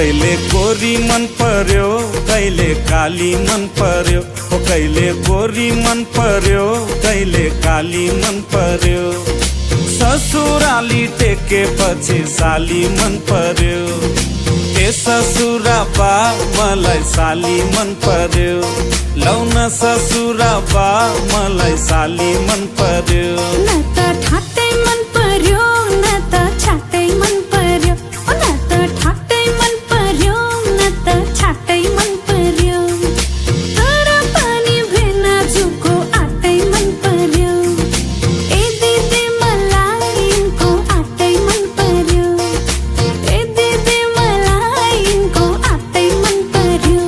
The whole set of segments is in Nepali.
कहिले गोरी मन पर्यो कहिले काली मन पर्यो हो कहिले गोरी मन पर्यो कहिले काली मन पर्यो ससुराली टेकेपछि साली मन पर्यो ए ससुरा बा मलाई साली मन पर्यो लौन ससुरा बा मलाई साली मन पर्यो न त ठाट्टै मन पर्यो न त छाट्टै मन पर्यो न त ठाट्टै मन पर्यो न त छाट्टै मन पर्यो तर पनि भेना जुको आटै मन पर्यो ए दिदी मलाई यिनको आटै मन पर्यो ए दिदी मलाई यिनको आटै मन पर्यो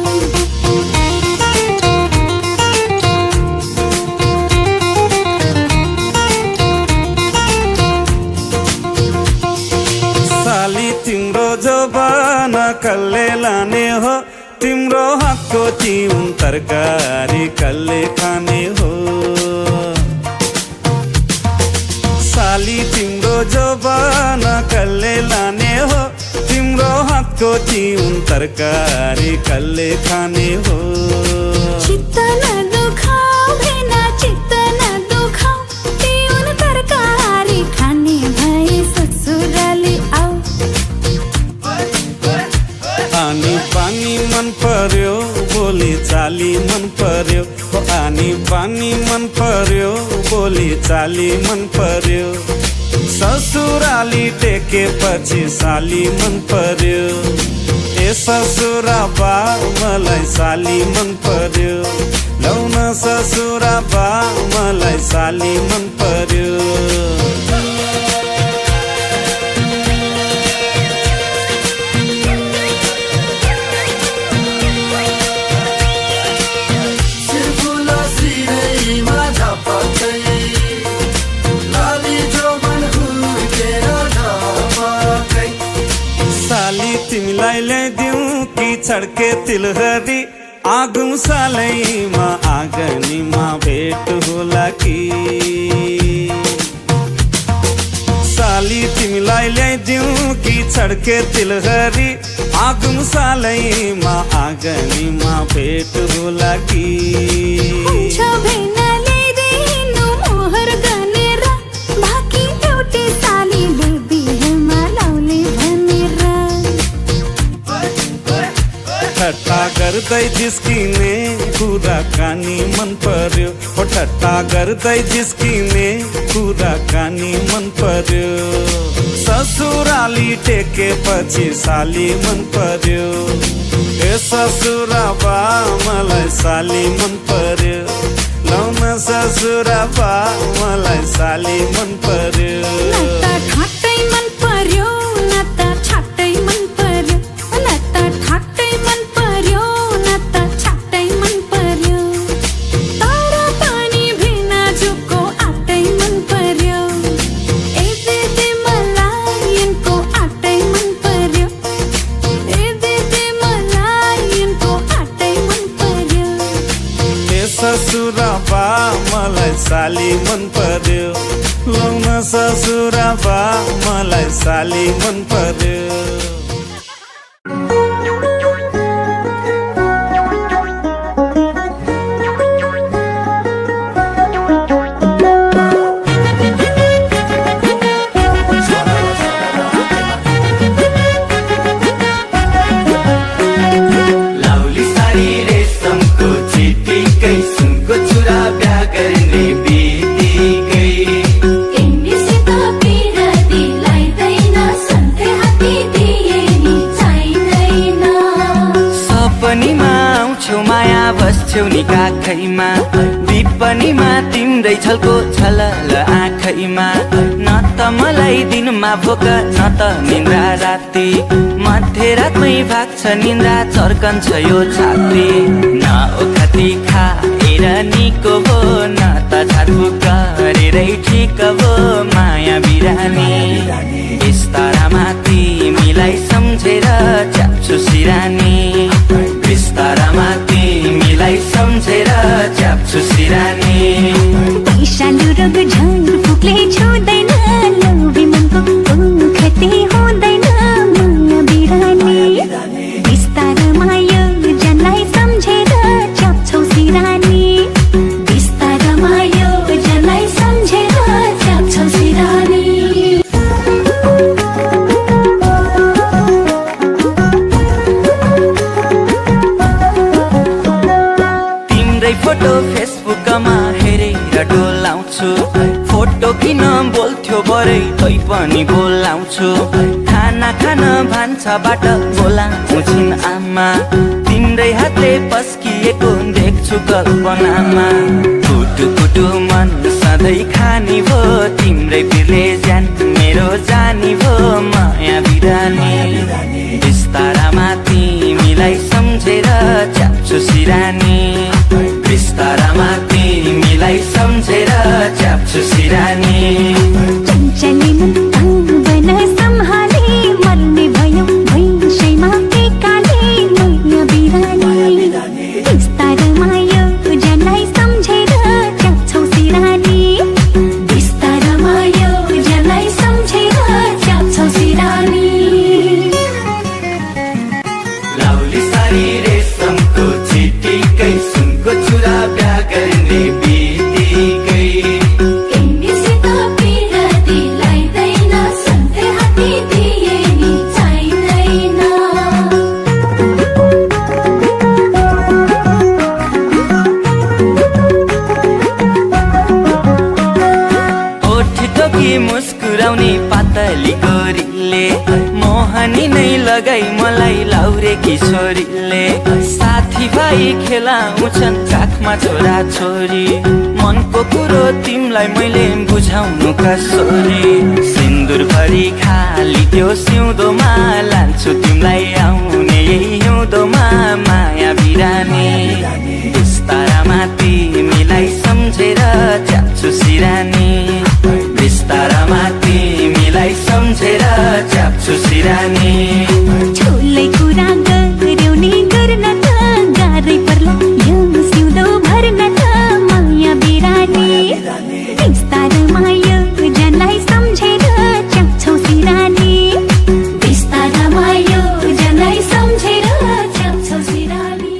साली तिम्रो जवाना कल्ले लाने हो तिम्रो हातको चिउन तरकारी कल्ले खाने हो साली तिम्रो जवाना कल्ले लाने हो तिम्रो हातको चिउन तरकारी कल्ले खाने हो चित्त न दुखाऊ भेना चित्त न दुखाऊ तिउन तरकारी खाने भए ससुराली आऊ आनी पानी मन पर्यो बोली चाली मन पर्यो हो आनी पानी मन पर्यो बोली चाली मन पर्यो ससुराली टेकेपछि साली मन पर्यो ए ससुरा बा मलाई साली मन पर्यो लौन ससुरा बा मलाई साली मन पर्यो साली तिमीलाई ल्याइदिउँ कि छड्के तिलहरी आगुम सालैमा आँगनीमा भेट होला कि साली तिमीलाई ल्याइदिउँ कि छड्के तिलहरी आगुम सालैमा आँगनीमा भेट होला कि हुन्छ भेना ल्याइदिनु मोहर गनेर बाँकी एउटै सालीले बिहेमा लाउने भनेर ठट्टा गर्दै जिस्किने कुराकानी मन पर्यो हो ठट्टा गर्दै जिस्किने कुराकानी मन पर्यो ससुराली टेकेपछि साली मन पर्यो ए ससुरा बा मलाई साली मन पर्यो लौन ससुरा बा मलाई साली मन पर्यो न त ठाट्टै मन पर्यो न त छाट्टै मन पर्यो न त ठाट्टै मन पर्यो न त छाट्टै मन पर्यो तर पनि भेना जुको आटै मन पर्यो ए दिदी मलाई यिनको आटै मन पर्यो ए दिदी मलाई यिनको आटै मन पर्यो ए ससुरा बा मलाई साली मन पर्यो लौन ससुरा बा मलाई साली मन पर्यो लाउली साडी रेशमको चिटिकै सुनको चुरा बिहा गर्ने बितिकै तिमीसित बिरती लाइदैन सधैँ हाती दिए नि चाहिँदैन सपनीमा आउँछौ माया बस्छौ नि काखैमा विपनीमा तिम्रै छलको छलल आँखैमा न त मलाई दिनमा भोक न त निन्द्रा राति मध्यरातमै भाग्छ निन्द्रा चर्कन्छ यो छाती न ओखती खाएर निको भो न त झारफुक गरेरै ठिक भो माया बिरानी बिस्तारामा तिमीलाई सम्झेर च्याप्छु सिरानी बिस्तारामा तिमीलाई सम्झेर च्याप्छु सिरानी पैसालु रोग झन्फुकले छुँदैन लोभी मनको ओखती हुँदैन माया बिरानी फोटो फेसबुकमा हेरेर डोलाउँछु फोटो किन बोल्थ्यो बरै तै पनि बोलाउँछु खाना खान भान्साबाट बोलाउँछिन् आमा तिम्रै हातले पस्किएको देख्छु कल्पनामा कुटु कुटु मन सधैँ खानी भो तिम्रै पिरले ज्यान मेरो जानी भो माया बिरानी बिस्तारामा तिमीलाई सम्झेर च्याप्छु सिरानी बिस्तारामा तिमीलाई सम्झेर च्याप्छु सिरानी चञ्चली मन आँगन सम्हाले मर्ने भयो भैँसैमा एकाले माया बिरानी बिस्तारमा योजनालाई सम्झेर च्याप्छौ सिरानी बिस्तारमा योजनालाई सम्झेर च्याप्छौ सिरानी लाउली सारी रेशमको चिटिकै सुनको चुरा बिहा गर्ने बित्तिकै तिमीसित पिरती लाइदैन सधैँ हाती दिए नि चाहिँदैन ओठ टोकी मुस्कुराउने पातली गोरीले मोहनी नै लगाई मलाई लाउरे किशोरीले साथीभाइ खेलाउँछन् काखमा छोरा छोरी मनको कुरो तिमीलाई मैले बुझाउनु कसरी सिन्दुर भरि खाली त्यो सिउँदोमा लान्छु तिमीलाई आउने यही हिउँदोमा माया बिरानी बिस्तारामा तिमीलाई सम्झेर च्याप्छु सिरानी बिस्तारामा तिमीलाई सम्झेर च्याप्छु सिरानी ठुलै कुरा गर्यौ नि गर्न त गाह्रै पर्ला यो सिउँदो भर्न त माया बिरानी बिस्तारमा योजनालाई सम्झेर च्याप्छौ सिरानी बिस्तारमा योजनालाई सम्झेर च्याप्छौ सिरानी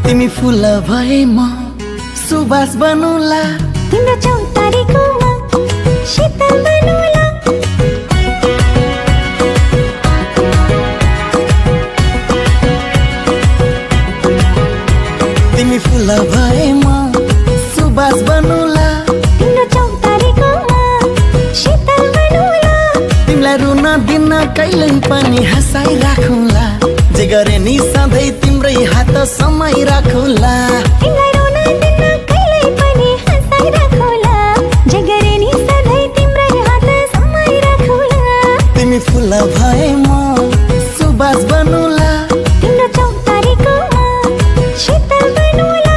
तिमी फुल भए म सुबास बनौला तिम्रो चौतारीकोमा शीतल बनौला तिमी फुल भए म सुबास बनौला तिम्रो चौतारीकोमा शीतल बनौला तिमीलाई रुन दिन कहिल्यै पनि हँसाइ राखौला जे गरे नि सधैँ तिम्रै हात समय राखौला तिमीलाई रुन दिन कहिल्यै पनि हँसाइ राखौला जे गरे नि सधैँ तिम्रै हात समय राखौला तिमी फुल भए म सुबास बनौला तिम्रो चौतारीकोमा शीतल बनौला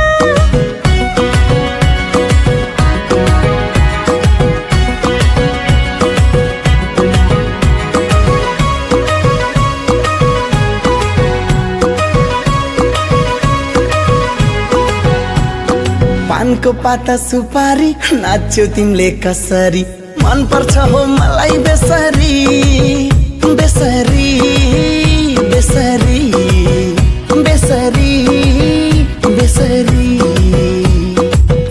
पानको पाता सुपारी नाच्यो तिमीले कसरी मन पर्छ हो मलाई बेसरी बेसरी बेसरी बेसरी बेसरी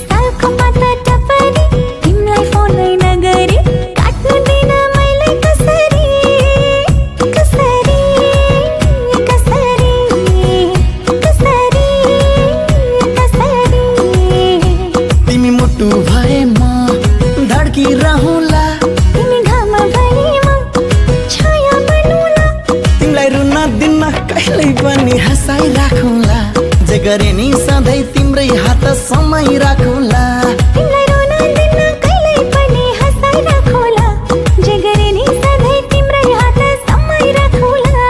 सालको पाता टपरी तिमीलाई फोनै नगरी काट्नु दिन मैले कसरी कसरी कसरी कसरी कसरी तिमी मुटु भए म धड्किरहँला तिमी घाम भए म छाया बनौला तिमीलाई रुन दिन कहिल्यै पनि हँसाइ राखौला जे गरे नि सधैँ तिम्रै हात समय राखौला तिमीलाई रुन दिन कहिल्यै पनि हँसाइ राखौला जे गरे नि सधैँ तिम्रै हात समय राखौला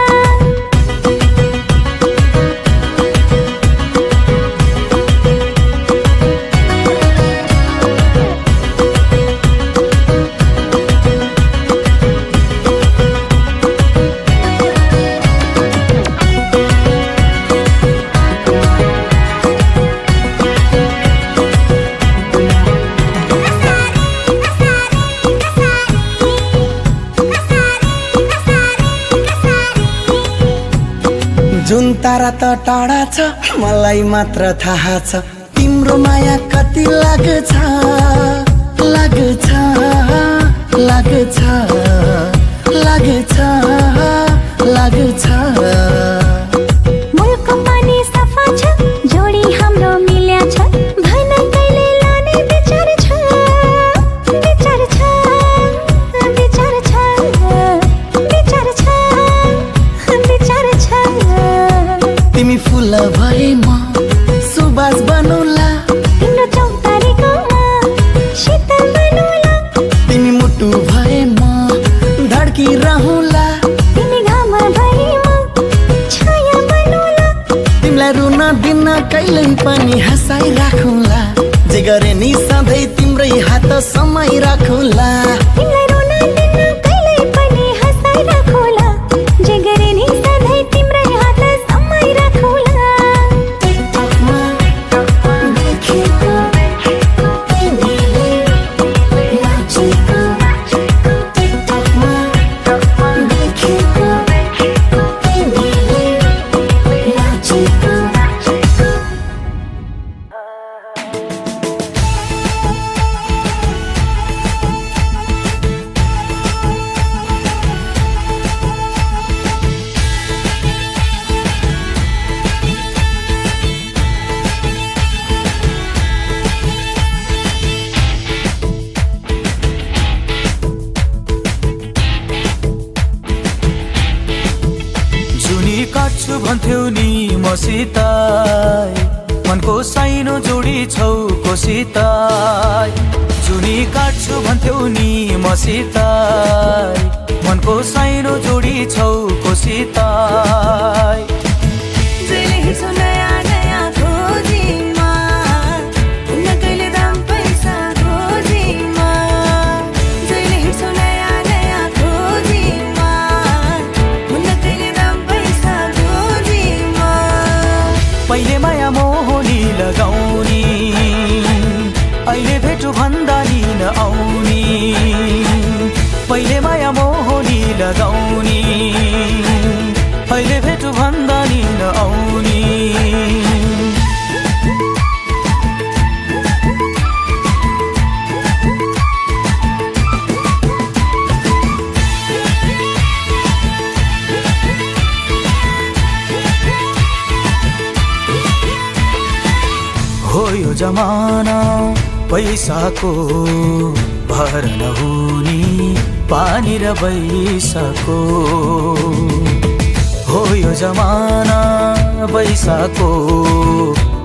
कुरा त टाढा छ मलाई मात्र थाहा छ तिम्रो माया कति लाग्छ लाग्छ लाग्छ लाग्छ लाग्छ मुलको पानी सफा छ जोडी हाम्रो मिल्या छ भन कहिले लाने विचार छ विचार छ विचार छ विचार छ विचार छ तिमी फुल भए म सुबास बनौला तिम्रो चौतारीको शीतल बनौला तिमी मुटु भए म धड्किरहँला तिमी घाम भए म छाया बनौला तिमीलाई रुन दिन कहिल्यै पनि हँसाइ राखौँला जे गरे नि सधैँ तिम्रै हात समाइ राखौँला तिमीलाई रुन दिन कहिल्यै पनि हँसाइ राखौँला जे गरे नि सधैँ तिम्रै हात समाइ राखौँला देखेको तिमीले नाचेको टिकटकमा देखेको तिमीले नाचेको जुनी काट्छु भन्थ्यौ नि मसित मनको साइनो जोडी छौ कोसित जुनी काट्छु भन्थ्यौ नि मसित मनको साइनो जोडी छौ कोसित जहिले हिँड्छौ नयाँ नयाँ खोजीमा हुन्न कहिले दाम पैसा खोजीमा जहिले हिँड्छौ नयाँ नयाँ खोजीमा हुन्न कहिले दाम पैसा खोजीमा पहिले माया मोहनी लगाउने अहिले भेटु भन्दा नि नआउने पहिले माया मोहनी लगाउने अहिले भेटु भन्दा नि नआउने हो यो जमाना पैसाको भर नहुने पानी र पैसाको हो यो जमाना पैसाको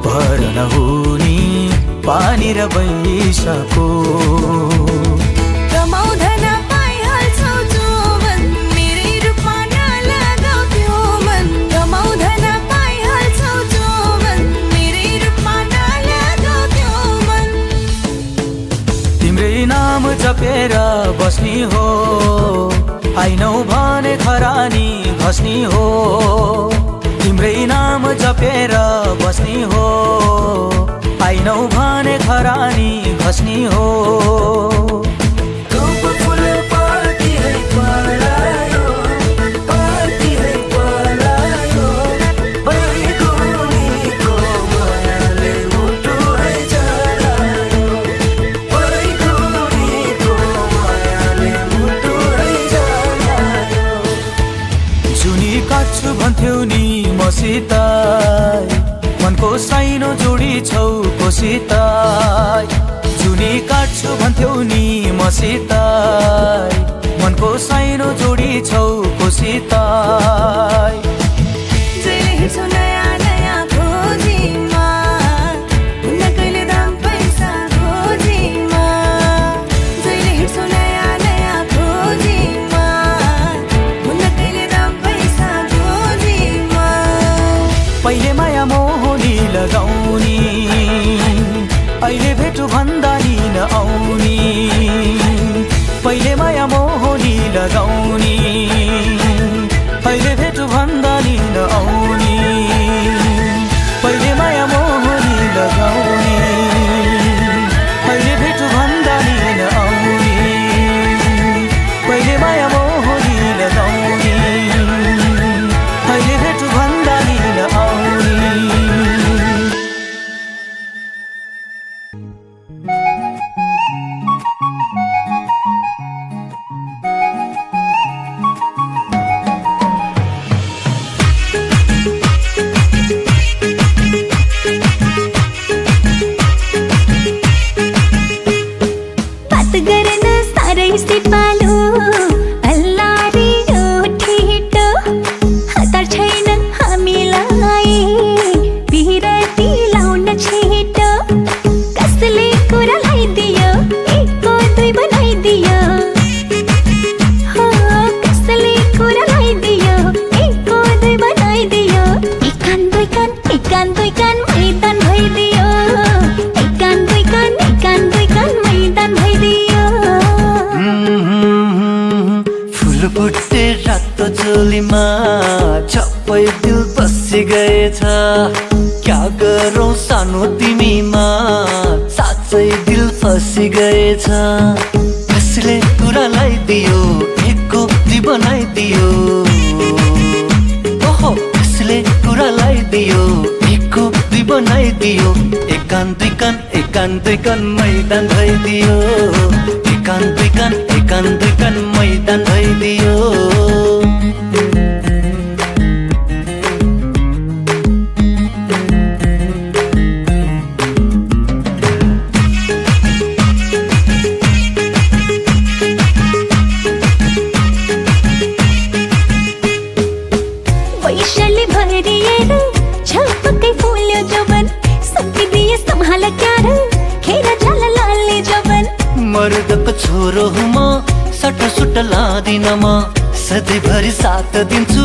भर नहुने पानी र पैसाको रमाउँदैन पाइहाल्छौ जोवन मेरै रूपमा नलगाउ त्यो मन रमाउँदैन पाइहाल्छौ जोवन मेरै रूपमा नलगाउ त्यो मन तिम्रै नाम जपेर बस्नी हो आइनौ भने खरानी घस्नी हो तिम्रै नाम जपेर बस्नी हो आइनौ भने खरानी घस्नी हो जुनी काट्छु भन्थ्यौ नि मसित मनको साइनो जोडी छौ कोसित जुनी काट्छु भन्थ्यौ नि मसित मनको साइनो जोडी छौ कोसित जहिले हिँड्छौ नयाँ नयाँ खोजीमा हुन्न कहिले दाम पैसा खोजीमा जहिले हिँड्छौ नयाँ नयाँ खोजीमा हुन्न कहिले दाम पैसा खोजीमा पहिले माया मोहनी लगाउने अहिले भेटु भन्दा नि नआउने पहिले माया मोहनी लगाउने अहिले भेटु भन्दा नि नआउने पहिले माया मोहनी लगाउने अहिले भेटु भन्दा नि नआउने पहिले माया मोहनी लगाउने अहिले भेटु भन्दा नि नआउने कान दुई कान मैदान भइदियो, एक कान दुई कान, एक कान दुई कान मैदान भइदियो। फुल फुटे रातो चोलीमा छप्पै दिल बसी गएछ, क्या गरौँ सानो तिमीमा साँच्चै दिल फसी गएछ। कसले कुरा लगाइदियो एक कोप्ती बनाइदियो, ओहो कसले कुरा लगाइदियो एक कोप्ती बनाइदियो। एक कान दुई कान, एक कान दुई कान मैदान भइदियो, एक कान दुई कान, एक कान दुई कान मैदान भइदियो। वैशाली भरिएर झपक्कै फुल्यो जवन, सकिदिए सम्हाल क्यार खेर जाला लाले जवन। मर्दको छोरो हुँ म, सटसुट लादिन म, सधैँभरि साथ दिन्छु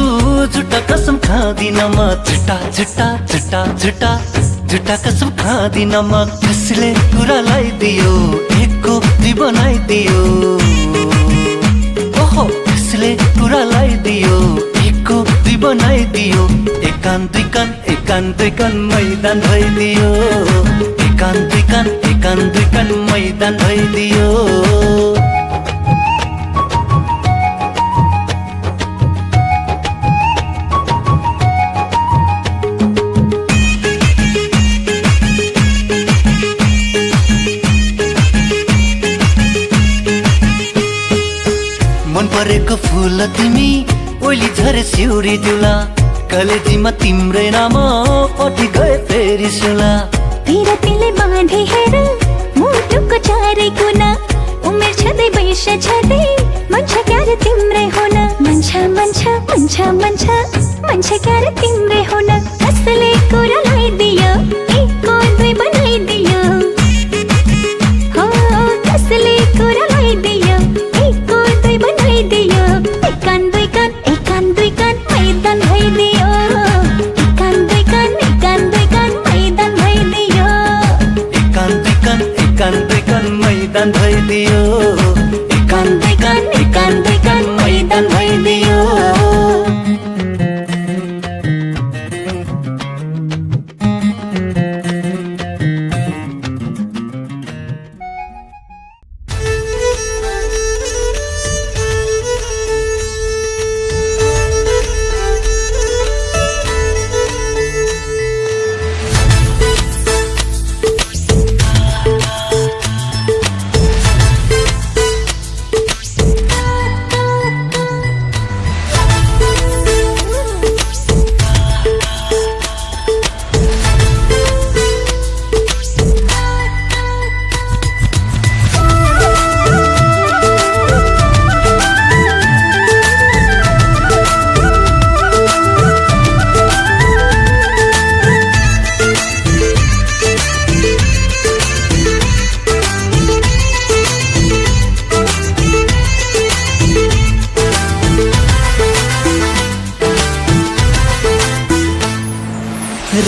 झुटा कसम खादिन म। झुटा झुटा झुटा झुटा झुटा कसम खादिन म। कसले कुरा लगाइदियो एक कोप्ती बनाइदियो, ओहो कसले कुरा लगाइदियो एक कोप्ती बनाइदियो। एक कान दुई कान, एक कान दुई कान मैदान भइदियो, एक कान दुई कान, एक कान दुई कान मैदान भइदियो। मन परेको फुल तिमी ओइली झरे सिउरी दिउला, कलेजीमा तिम्रै नाम पठी गए फेरि सुला। पिरतीले बाँधे हेर मुटुको चारै कुना, उमेर छँदै वैश छँदै मन्छ क्यार तिम्रै हुन। मन्छ मन्छ मन्छ मन्छ मन्छ क्यार तिम्रै हुन। कसले कुरा लगाइदियो एकको दुई बनाइदियो, हो कसले कुरा लगाइदियो एकको दुई बनाइदियो। एक कान दुई कान, एक कान दुई कान मैदान भइदियो, एक कान दुई कान, एक कान दुई कान मैदान भइदियो। एक कान दुई कान, एक कान दुई कान मैदान भइदियो, एक कान दुई कान, एक कान दुई कान मैदान भइदियो।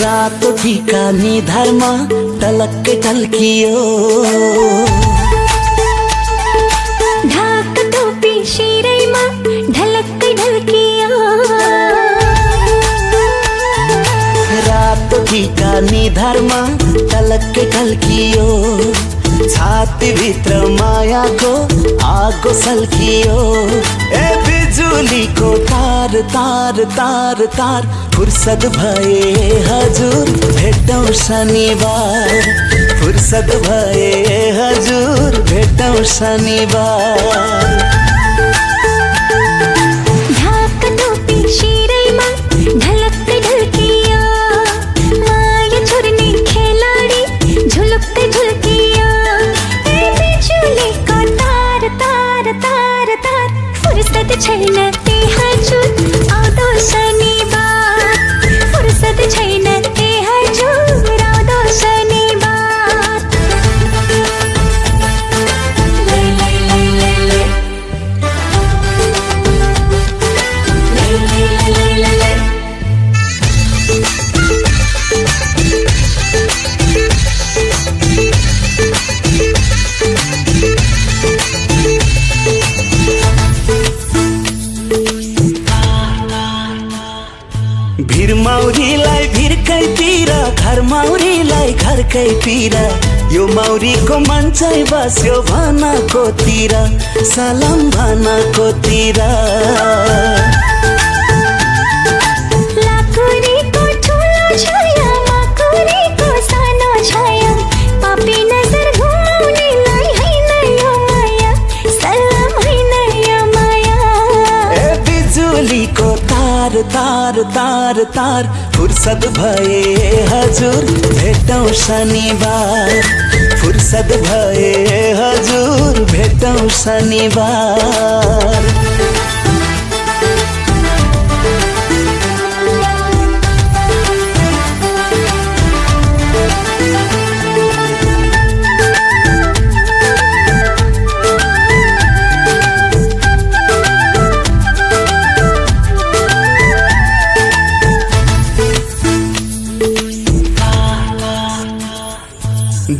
रातो टीका निधारमा टलक्कै टल्कियो, ढाक टोपी शिरैमा ढलक्कै ढल्कियो। रातो टीका निधारमा टलक्कै टल्कियो, छातीभित्र मायाको आगो सल्कियो। ए बिजुलीको तार तार तार तार, फुर्सद भए हजुर भेटौँ शनिबार, फुर्सद भए हजुर भेटौँ शनिबार। ढाक टोपी शिरैमा ढलक्कै ढल्कियो, माया छोड्ने खेलाडी झुलुक्कै झुल्कियो। ए बिजुलीको तार तार तार तार, फुर्सद छैन ए हजुर आउँदो शनिबार, फुर्सद छैन ए हजुर आउँदो शनिबार। लै लै लै लै लै माउरीलाई घरकै तिर यो माउरीको मन चाहिँ बस्यो भनको तिर सलाम भनको तिर लाकुरीको ठुलो छाया माकुरीको सानो छाया पापी नजर घुमाउनेलाई हैन यो माया सलाम हैन यो माया ए बिजुलीको तार तार तार तार फुर्सद भए हजुर भेटौँ शनिबार फुर्सद भए हजुर भेटौँ शनिबार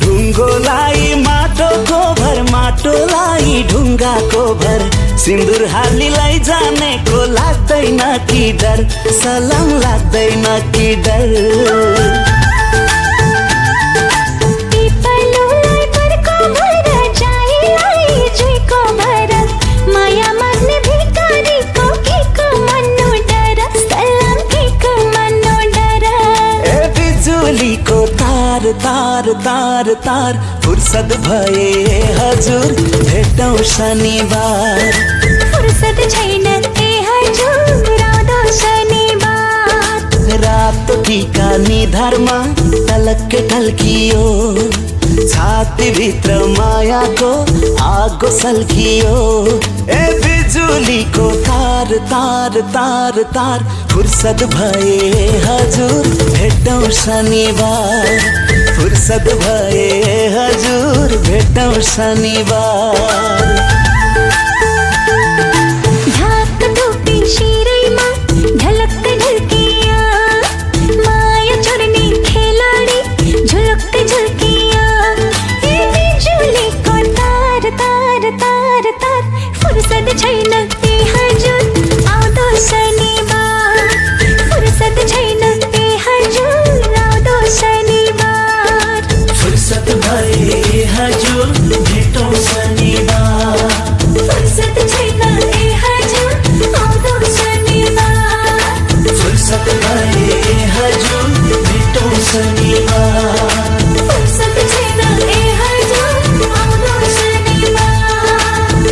ढुङ्गोलाई माटोको भर माटोलाई ढुङ्गाको भर सिन्दुर हालीलाई जानेको लाग्दैन कि डर सलाम लाग्दैन कि डर पिपलुलाई बरको भर जाइलाई जुइको भर माया माग्ने भिखारीको केको मन्नु डर सलाम केको मन्नु डर ए बिजुलीको तार तार तार तार फुर्सद भए हजुर भेटौँ शनिबार फुर्सद छैन ए हजुर आउँदो शनिबार रातो टीका निधारमा तलक्कै टल्कियो छातीभित्र मायाको आगो सल्कियो ए बिजुलीको तार तार तार तार फुर्सद भए हजुर भेटौँ शनिबार फुर्सद भए हजुर भेटौँ शनिबार ढाक टोपी शिरैमा ढलक्क ढल्किया माया छोड्ने खेलाडी झुलक्क झुल्किया ए बिजुलीको तार तार तार तार फुर्सद छैन ए हजुर आउँदो शनिबार फुर्सद छैन ए हजुर आउँदो शनिबार फुर्सद भए हजुर भेटौँ शनिबार फुर्सद छैन ए हजुर आउँदो शनिबार फुर्सद भए हजुर भेटौँ शनिबार फुर्सद छैन ए हजुर आउँदो शनिबार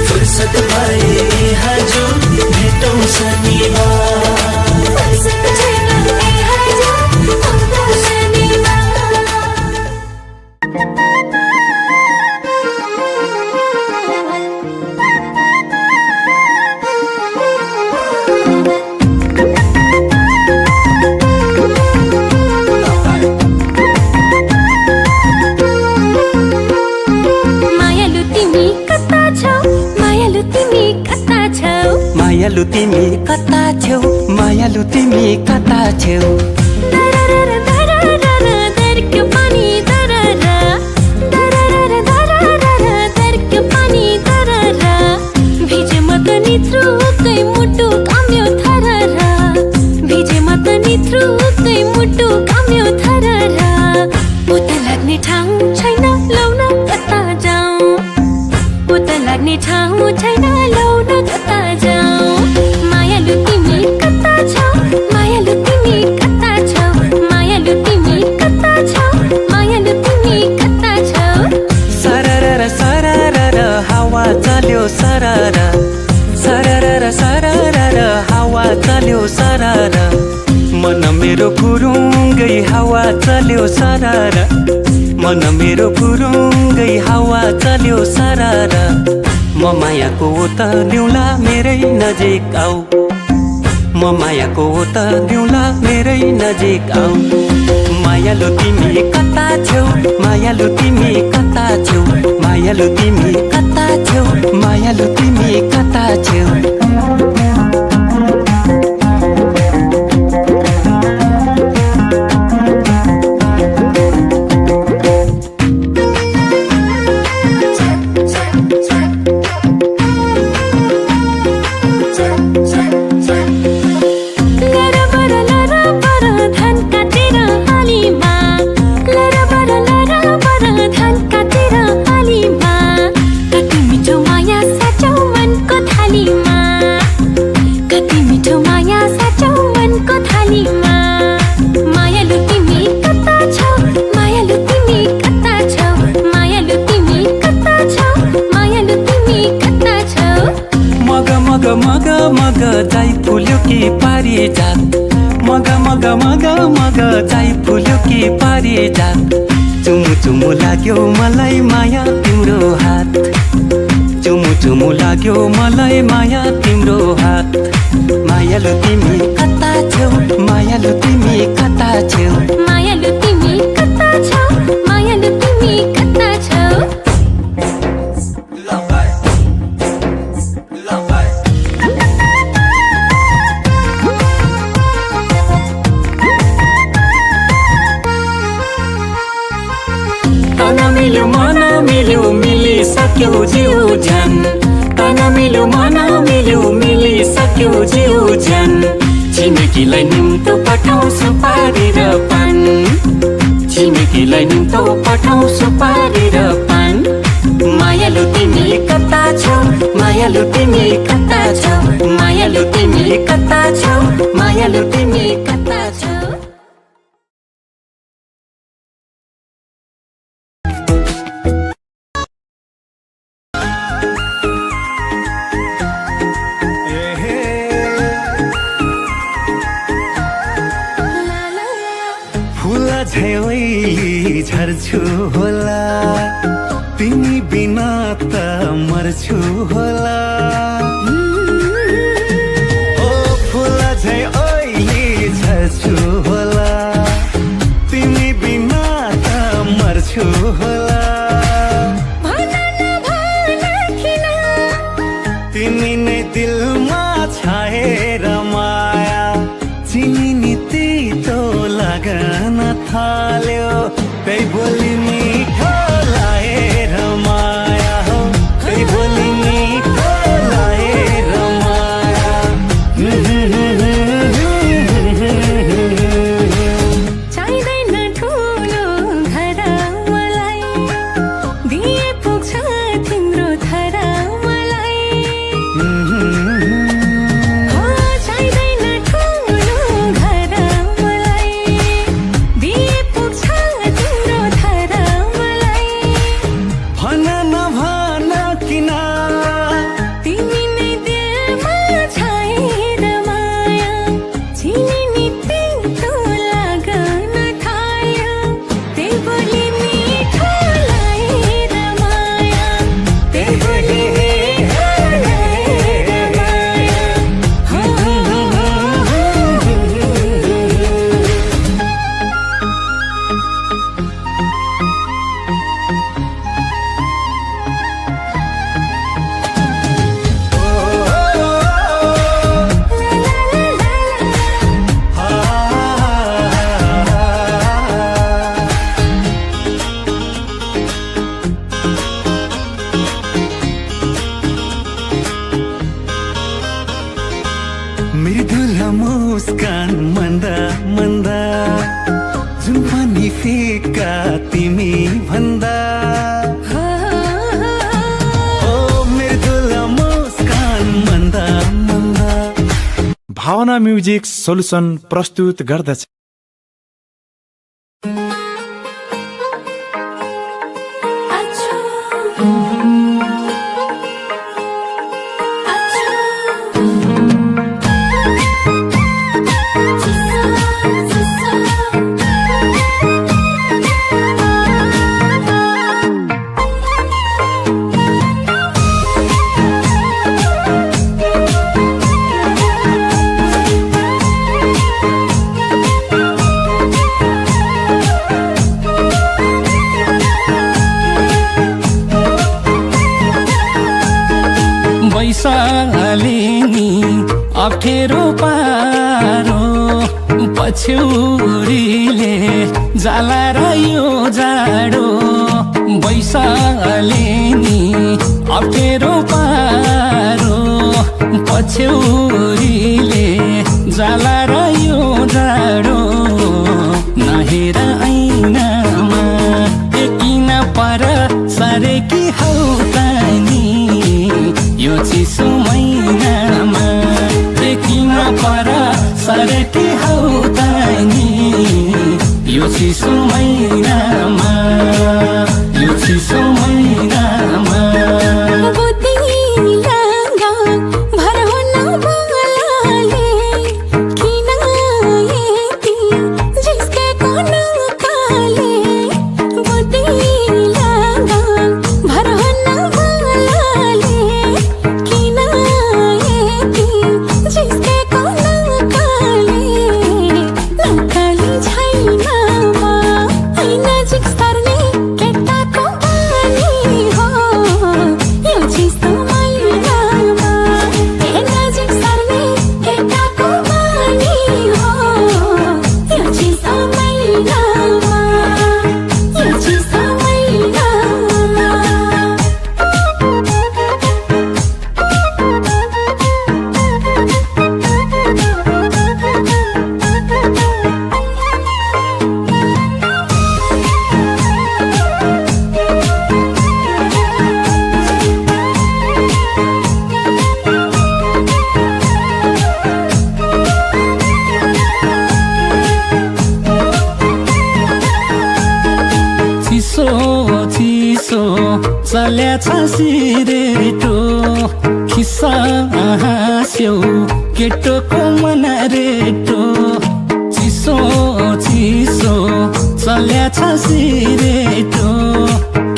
फुर्सद भए हजुर भेटौँ शनिबार फुर्सद छैन ए हजुर आउँदो शनिबार मायालु तिमी कता छौ मायालु तिमी कता छौ मायालु तिमी कता छेउ मायालु तिमी कता छेउ दररर दररर दरको पानी दररर दररर दररर दरको पानी दररर भिजे म त नित्रुकै मुटु काम्यो थरर भिजे म त नित्रुकै मुटु काम्यो थरर उता लाग्ने ठाउँ छैन लौन कता जाऊँ उता लाग्ने ठाउँ छैन लौन कता जाऊँ मायालु तिमी कता छौ मायालु तिमी कता छौ मायालु तिमी कता छौ मायालु तिमी कता छौ सररर सररर हावा चल्यो सरर सररर सररर हावा चल्यो सरर मन मेरो फुरुङ्गै हावा चल्यो सरर मन मेरो फुरुङ्गै हावा चल्यो सरर म मायाको त ल्याउला मेरै नजिक आऊ म मायाको त ल्याउला मेरै नजिक आऊ मायालु तिमी कता छेउ मायालु तिमी कता छेउ मायालु तिमी कता छेउ मायालु तिमी कता छेउ बोल्यो के पारिजात चुमु चुमु लाग्यो मलाई माया तिम्रो हात चुमु चुमु लाग्यो मलाई माया तिम्रो हात मायालु तिमी कता छौ मायालु तिमी कता छौ मायालु तिमी कता छौ मायालु तिमी कता छौ तन मिल्यो मन मिल्यो मिलिसक्यो जिउ ज्यान तन मिल्यो मन मिल्यो मिलिसक्यो जिउ ज्यान छिमेकीलाई निम्तो पठाउ सुपारी र पान छिमेकीलाई निम्तो पठाउ सुपारी र पान मायालु तिमी कता छौ मायालु तिमी कता छौ मायालु तिमी कता छौ मायालु तिमी कता छौ झैली झर्छु होला तिमी बिना त मर्छु होला ओ फुल झै ओइली झर्छु होला तिमी बिना त मर्छु होला तिमी नै दिलमा छाएर माया चिनी नि तितो लागन थाल्यो त्यही बोली मिठो लाएर माया हो त्यही बोली मिठो लाएर माया चाहिँदैन ठुलो घर मलाई दिए पुग्छ तिम्रो थर मलाई चाहिँदैन ठुलो घर मलाई दिए पुग्छ तिम्रो थर मलाई भन नभन किन तिमी नै दिलमा छाएर माया चिनी नि तितो लागन थाल्यो त्यही बोली मिठो लाएर माया त्यही बोली मिठो लाएर मृदुल मुस्कान मन्दा मन्दा जुन पनि फिका तिमी भन्दा ओ मृदुल मुस्कान मन्दा मन्दा भावना म्युजिक सोलुसन प्रस्तुत गर्दछ बैशाली नि अप्ठ्यारो पारो पछ्यौरीले जाला र यो जाडो बैशाली नि अप्ठ्यारो पारो पछ्यौरीले जाला र यो जाडो नहेर ऐनामा किन पर सरेकी हौ तानी यो चिसो महिनामा किन पर सरेकी हौ तानी यो चिसो महिनामा यो चिसो महिनामा बुद्धि लागा भर हुन बोलाले किन यति जिस्केको न चिसो चल्याछ सिरेटो खिस्सा हाँस्यौ केटोको मन रेटो चिसो चल्याछ सिरेटो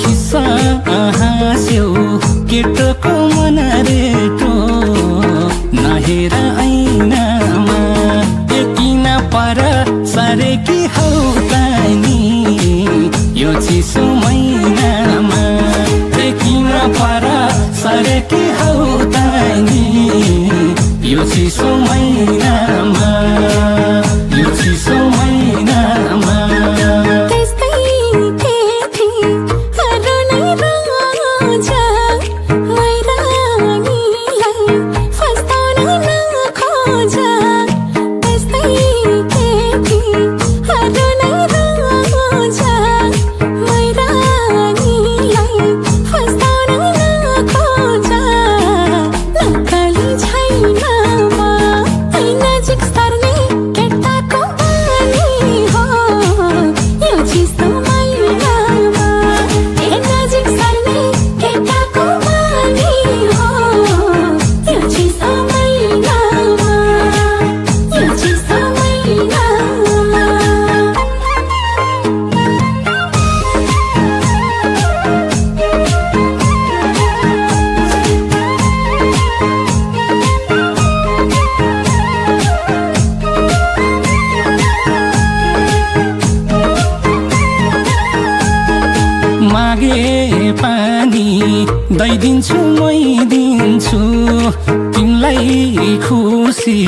खिस्सा हाँस्यौ केटोको मन रेटो नहेर ऐनामा किन पर सरेकी हौ तानी यो चिसो महिनामा किन पर सरेकी हौ तानी यो चिसो महिनामा यो चिसो महिनामा त्यस्तै केटी हरुनै रोजा मैरानीलाई फस्ताउन नखोजा त्यस्तै केटी हरुनै रोजा मैरानीलाई फस्ताउन नखोजा नक्कली छैन म नजिक सर्ने केटाको बानी हो यो चिसो महिनामा नजिक सर्ने केटाको बानी हो यो चिसो महिनामा यो चिसो महिनामा मागे पानी दैदिन्छु मै दिन्छु तिमीलाई खुसी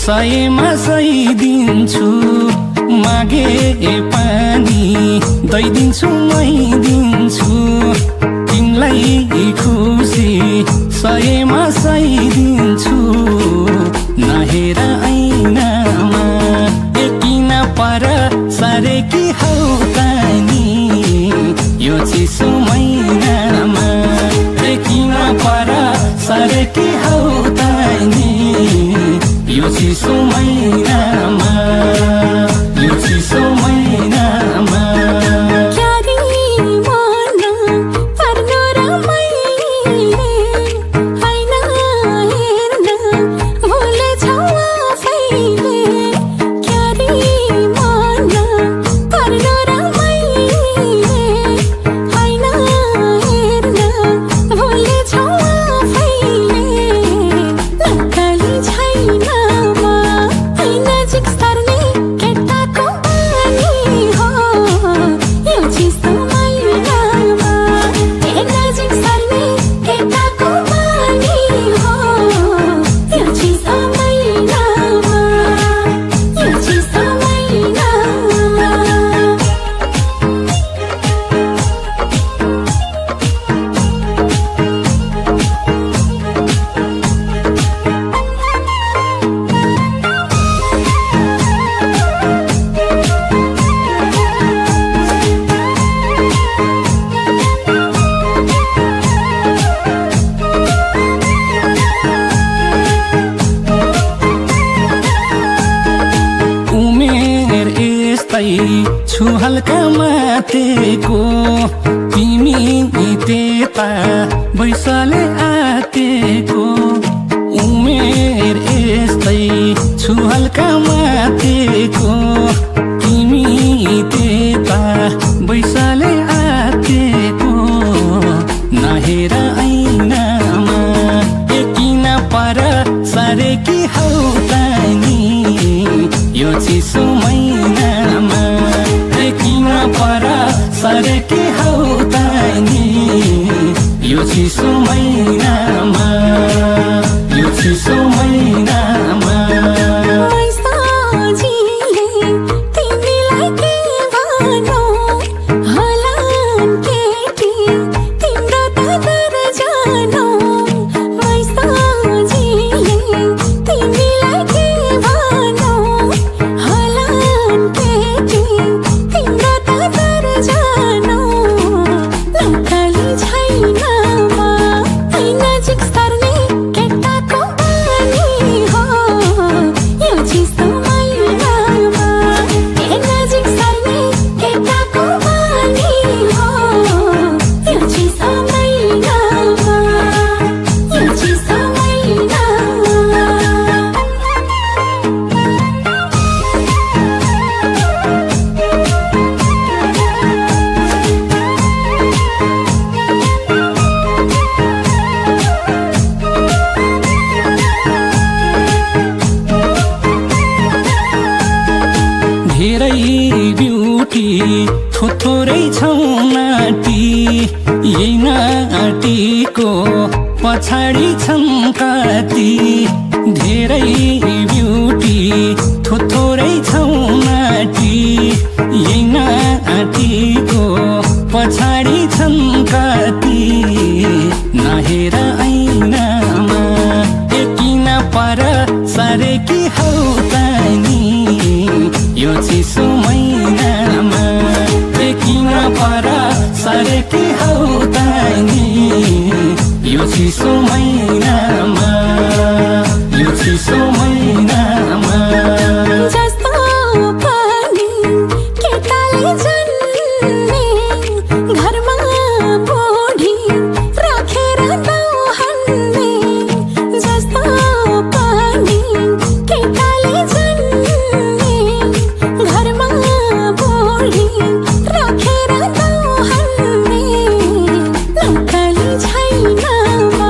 सयमा सयदिन्छु मागे पानी दैदिन्छु मै दिन्छु तिमीलाई खुसी सयमा सयदिन्छु नहेर ऐनामा किन पर सरेकी हौ तानी यो चिसो महिनामा किन पर सरेकी हौ तानी यो चिसो महिनामा यो चिसो महिनामा क्यारी मन पर्नु रमाइले हैन हेर्न भुलेछौ आफैले क्यारी मन पर्नु रमाइले हैन हेर्न भुलेछौ आफैले नक्कली छैन म नजिक सर्ने केटाको बानी हो यो चिसो महिनामा नजिक सर्ने केटाको बानी हो यो चिसो महिनामा यो चिसो महिनामा उमेर यस्तै छु हल्का मातेको तिमी त्यता बैसले आतेको उमेर यस्तै छु हल्का मातेको तिमी त्यता बैसले आतेको नहेर ऐनामा किन पर सरेकी हौ तानी यो चिसो महिनामा किन पर सरेकी हौ तानी यो चिसो महिनामा यो चिसो महिनामा मै साझीले तिमीलाई के भनौँ हलान केटी तिम्रो त घर जानौँ मै साझीले तिमीलाई के भनौँ हलान केटी तिम्रो त घर जानौँ नक्कली छैन म नजिक सर्ने केटाको बानी थोथोरै छौ नाटी यही नाटीको पछाडि छन् कति धेरै ब्युटी थोथोरै छौ नाटी यही नाटीको पछाडि छन् कति नहेर ऐनामा एकिन पर सरेकी हौ तनी यो चिसो महिनामा एकिन पर सरेकी हौ तनी यो चिसो महिनामा यो चिसो महिनामा जस्तो पानी केटाले जन्मे घरमा बुढी राखेर नहान्ने जस्तो पानी केटाले जन्मे घरमा बुढी राखेर नहान्ने नक्कली छैनमा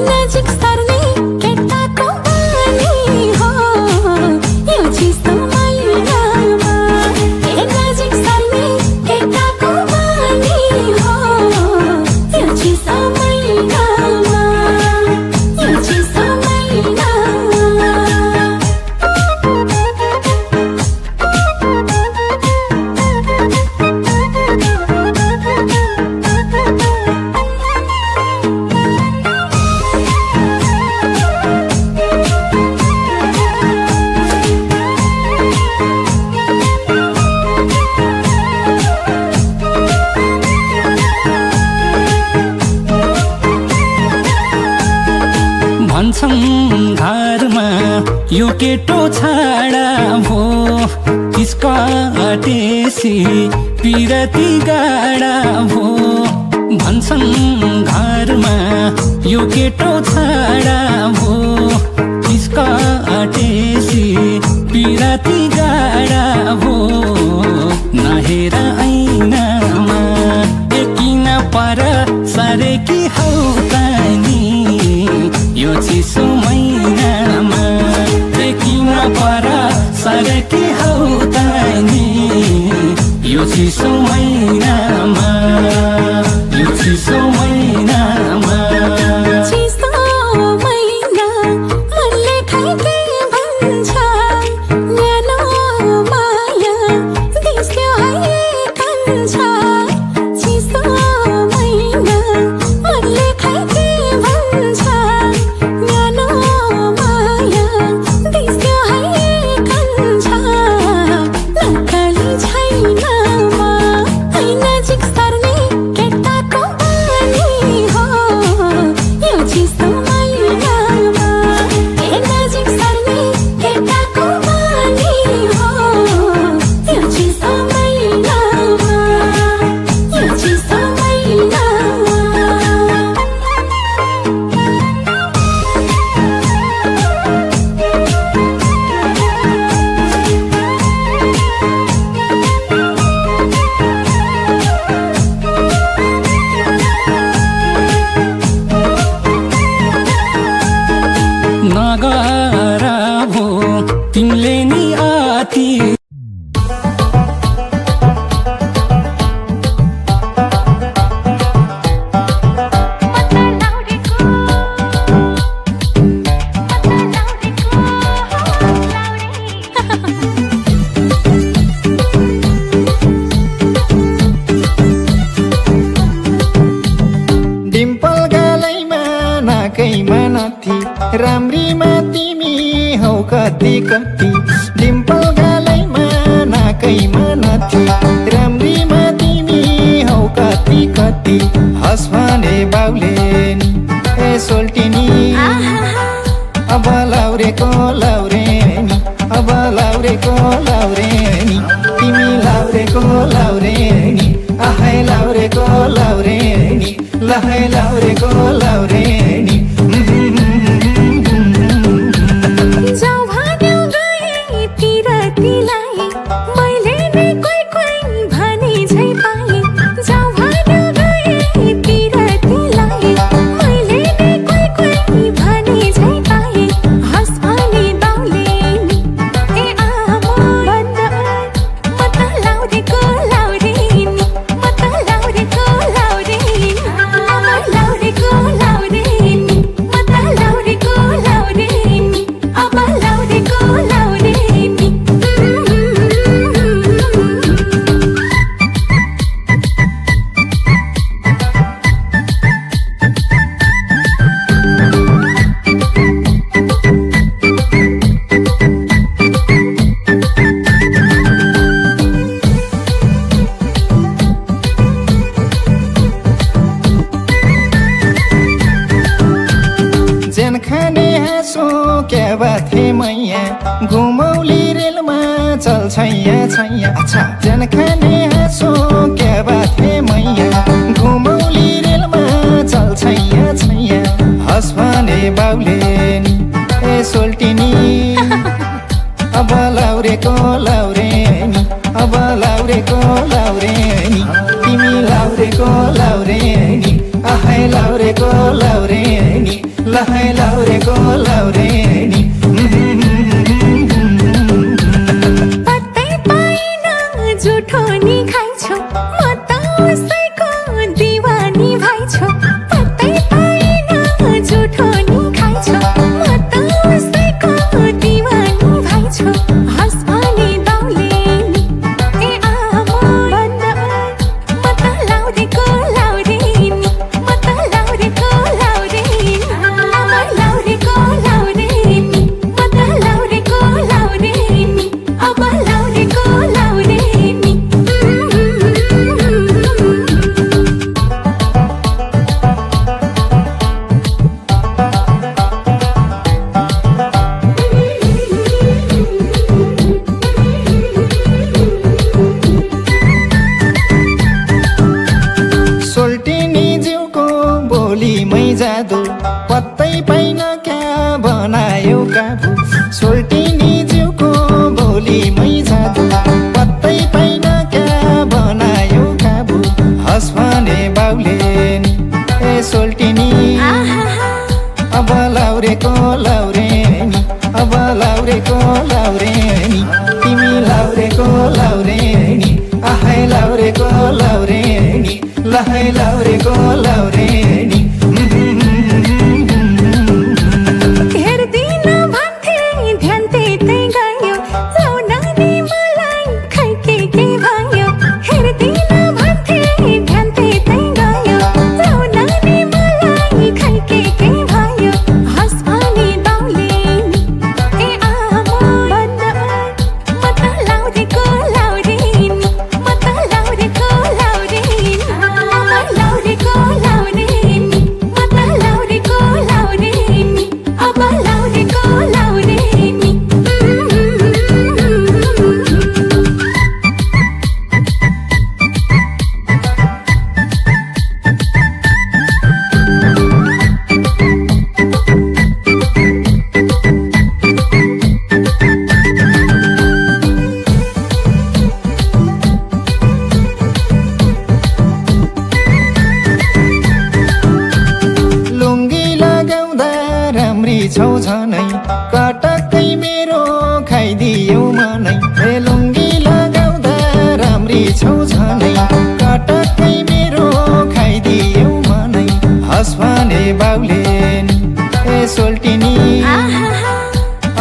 नजिक सर्ने केटाको बानी हो यो चिसो महिनामा नजिक सर्ने केटाको बानी हो यो चिसो महिनामा यो चिसो महिनामा भन्छन् घरमा यो केटो छाडा भो किसका अटेसी पिरती गाडा भो भन्छन् घरमा यो केटो छाडा भो किसका अटेसी पिरती गाडा भो नहेर ऐनामा एकिन पर सरेकी हौ तनी यो चिसो महिनामा एकिन पर सरेकी हौ तनी यो चिसो महिनामा यो चिसो महिनामा चिसो महिना मनले खाइके भन्छ न्यानो माया दिस्यो है कान्छ चिसो महिना मनले खाइके भन्छ न्यानो माया दिस्यो है कान्छ नक्कली छैनमा नजिक सर्ने केटाको बानी हो यो चिसो महिनामा नजिक सर्ने केटाको बानी हो यो चिसो महिनामा यो चिसो महिनामा नगरा भो तिमीले नि आती डिम्पल गालैमा नाकैमा नाथी राम्रीमा तिमी हौ कति कति डिम्पल गालैमा नाकैमा नाथी राम्रीमा तिमी हौ कति कति हस भने बाउले नि ए सोल्टिनी अब लाउरेको लाउरे नि अब लाउरेको लाउरे नि तिमी लाउरेको लाउरे नि आहै लाउरेको लाउरे नि लहै लाउरेको लाउरे नि जाऊ भन्यो गए पिरतीलाई मैले नै कोही कोही भने झै पाएँ जाऊ भन्यो गए पिरतीलाई मैले नै कोही कोही भने झै पाएँ हस भने बाउले नि ए आमा भन्दा म त लाउरेको लाउरे लाउरेको लाउरेनी आहै लाउरेको लाउरेनी लहै लाउरेको लाउरेनी पत्तै पाइन जुठो नि खाइछो म त उसैको दिवानी भइछो पत्तै पाइन जुठो नि खाइछो म त उसैको दिवानी भइछो हस भने बाउले नि ए आमा भन्न म त लाउरेको लाउरेनी म त लाउरेको लाउरेनी आमा लाउरेको लाउरेनी म त लाउरेको लाउरेनी अब लाउरेको लाउरेनी सोल्टिनी जिउको बोलीमै जादु पत्तै पाइन क्या बनायो काबु सोल्टिनी जिउको बोलीमै जादु पत्तै पाइन क्या बनायो काबु हस भने बाउले नि ए सोल्टिनी अब लाउरेको लाउरेनी अब लाउरेको लाउरेनी तिमी लाउरेको लाउरेनी आहै लाउरेको लाउरेनी लहै लाउरेको लाउरेनी हेर्दिन भन्थे ध्यान त्यतै गयो लौ नानी मलाई खै के भयो हेर्दिन भन्थे ध्यान त्यतै गयो लौ नानी मलाई खै के भयो हस भने बाउले नि ए आमा भन्न म त लाउरेको लाउरेनी म त लाउरेको लाउरेनी आमा लाउरेको लाउरेनी म त लाउरेको लाउरेनी अब लाउरेको लाउरेनी लुङ्गी लगाउँदा राम्री छौ झनै कटक्कै मेरो खाइदियौ मनै ए लुङ्गी लगाउँदा राम्री छौ झनै कटक्कै मेरो खाइदियौ मनै हस भने बाउले नि ए सोल्टिनी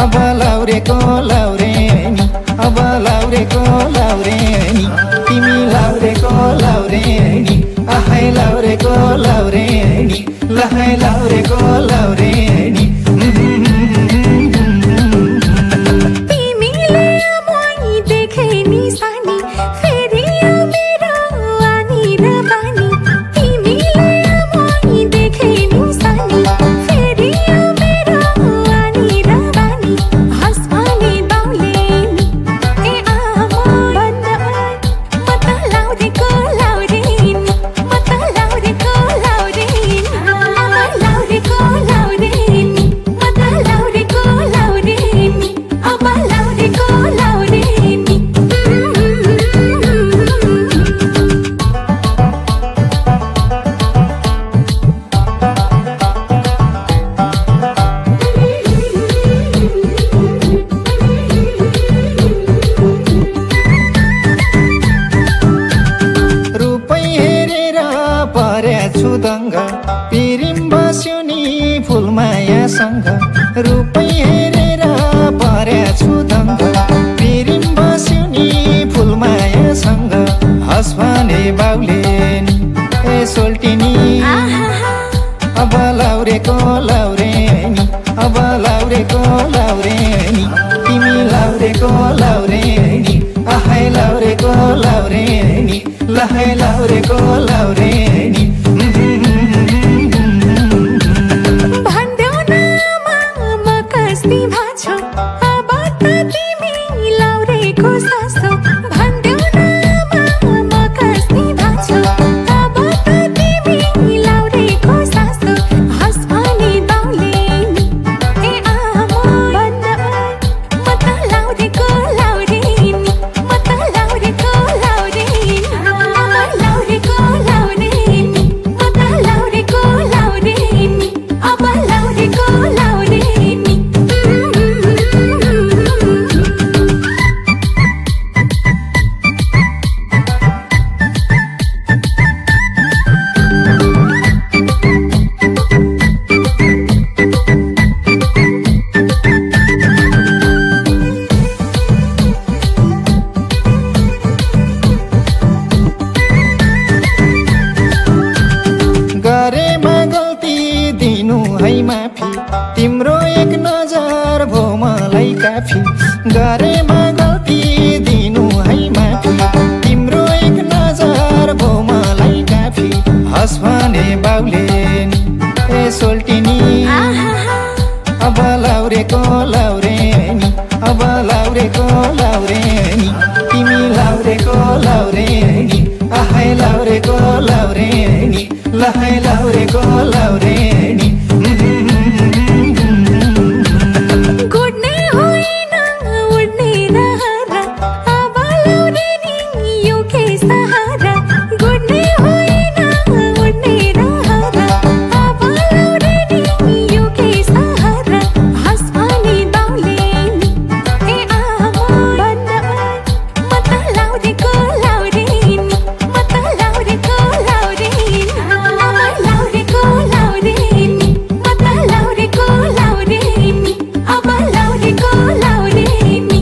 अब लाउरेको लाउरेनी अब लाउरेको लाउरेनी तिमी लाउरेको लाउरेनी आहै लाउरेको लाउरेनी लहै लाउरेको लाउरेनी तिमीले मै देखे नि सानी फेरि मेरो आनी र बानी तिमीले मै देखे नि सानी फेरि मेरो आनी र बानी हस भने बाउले नि ए आमा भन्न म त लाउरेको लाउरेनी म त लाउरेको लाउरेनी आमा लाउरेको लाउरेनी म त लाउरेको लाउरेनी अब लाउरेको लाउरेनी रूपै हेरेर परेछु दङ्ग पिरिम बस्यो नि फुलमायासँग रूपै हेरेर परेछु दङ्ग पिरिम बस्यो नि फुलमायासँग हस भने बाउले नि ए सोल्टिनी अब लाउरेको लाउरेनी अब लाउरेको लाउरेनी तिमी लाउरेको लाउरेनी आहै लाउरेको लाउरेनी लहै लाउरेको लाउरेनी भन्देऊ न म कस्ती भाछौ अब त तिमी लाउरेको सासो भन्देऊ न म कस्ती भाछौ अब त तिमी लाउरेको सासो हस भने बाउले नि ए आमा भन्न म त लाउरेको लाउरेनी म त लाउरेको लाउरेनी आमा लाउरेको लाउरेनी है माफी तिम्रो एक नजर भो मलाई काफी गरेमा गल्ती दिनु है माफी तिम्रो एक नजर भो मलाई काफी हस भने बाउले नि ए सोल्टिनी अब लाउरेको लाउरे नि अब लाउरेको लाउरे नि तिमी लाउरेको लाउरे नि आहै लाउरेको लाउरे नि लहै लाउरेको लाउरे नि गुड्ने होइन उड्ने रहरा अब लाउरे नि यो के सहारा गुड्ने होइन उड्ने रहरा अब लाउरे नि यो के सहारा हस भने बाउले नि ए आमा म त लाउरेको लाउरे नि म त लाउरेको लाउरे नि अब लाउरेको लाउरे नि म त लाउरेको लाउरे नि अब लाउरेको लाउरे नि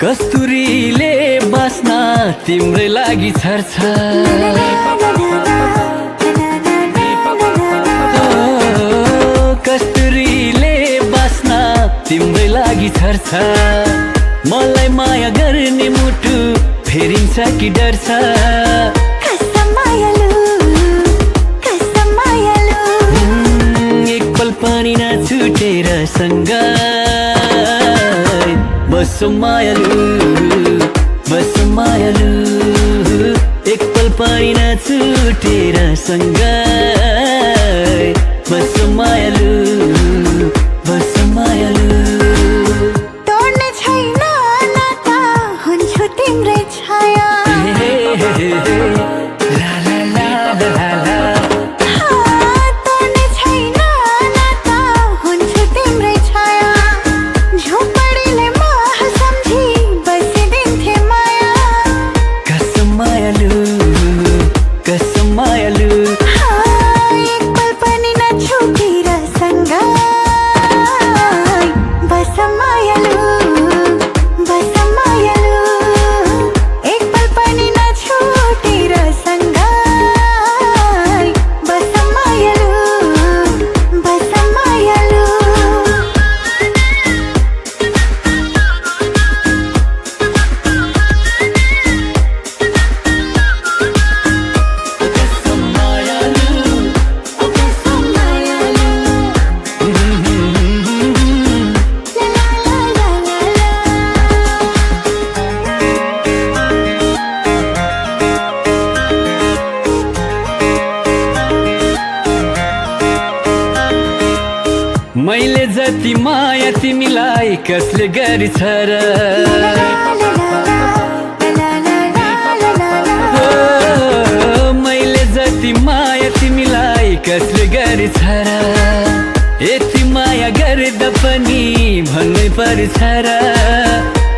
कस्तुरीले बास्ना तिम्रै लागि छर्छ कस्तुरीले बास्ना तिम्रै लागि छर्छ मलाई माया गर्ने मुटु फेरिन्छ कि डर्छ एक पल पनि नछुटेर सँगै बसो मायालु बसो मायालु एक पल पनि नछुटेर सँगै बसो मायालु बसो मायालु तोड्ने छैन नाता हुन्छु तिम्रै छाया ला ला ला ला ला तोड्ने छैन नाता हुन्छु तिम्रै छाया झोपडीले महल सम्झी बसिदिन्थे माया कसम मायालु कसम मायालु एक पल पनि नछुटेर सँगै बस मायालु बस मायालु एक पल पनि नछुटेर सँगै बस मायालु बस मायालु मैले जति माया तिमीलाई कसले गरेछ र मैले जति माया तिमीलाई कसले गरेछ र यति माया गर्दा पनि भन्नै पर्छ र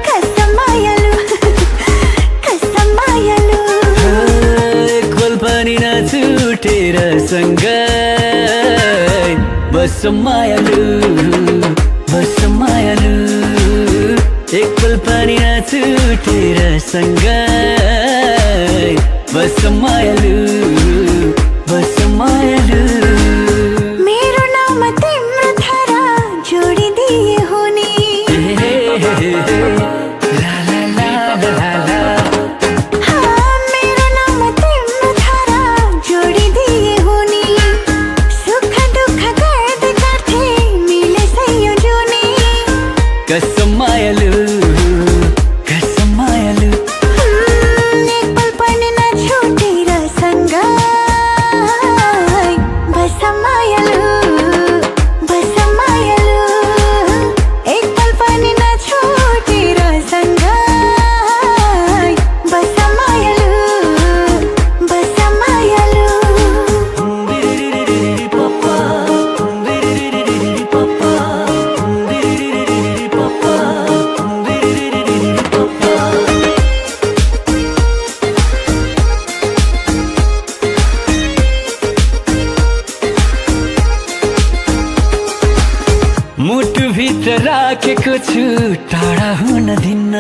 कसम मायालु कसम मायालु एक पल पनि नछुटेर सँगै बसो मायालु बसो मायालु एक पल पनि नछुटेर सँगै बसो मायालु बसो मायालु मेरो नाम तिम्रो धारा जोडिदिए हुने ला ला ला ला ला मेरो नाम तिम्रो धारा जोडिदिए हुने सुख दुःख गर्दै गर्थे मिले सैयौँ जुनी कसम मायालु कसम मायालु एक पल पनि नछुटेर सँगै भित्र राखेको छु टाढा हुन दिन्न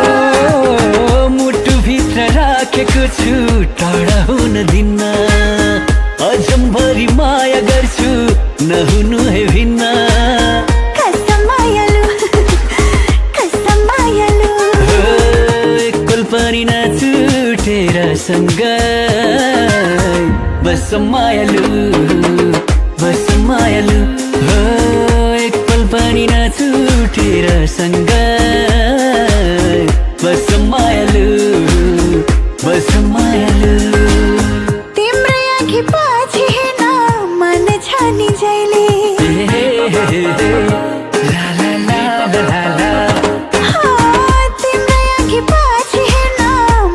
ओ, मुटु भित्र राखेको छु टाढा हुन दिन्न अजम्भरि माया गर्छु नहुनु है भिन्न पनि नछुटेर सँगै बस मायालु बस मायालु हो एक पल पनि नछुटेर सँगै बस मायालु बस मायालु तिम्रो आँखी पछि हेर्न मन छ नि जहिले ला ला ला ला ला तिम्रो आँखी पछि हेर्न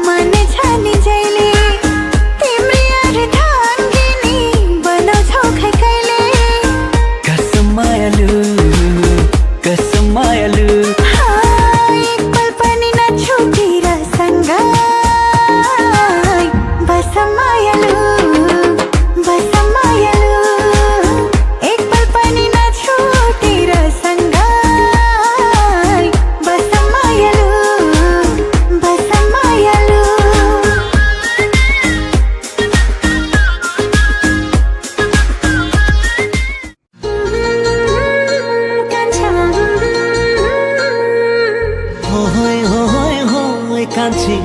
मन छ नि जहिले तिम्रो यार धाङ्गिनी बनाउँछौ खै कहिले कसम मायालु कसम मायालु एक पल पनि नछुटेर सँगै बस मायालु बस मायालु एक पल पनि नछुटेर सँगै बस मायालु बस मायालु होय होय होय कान्छी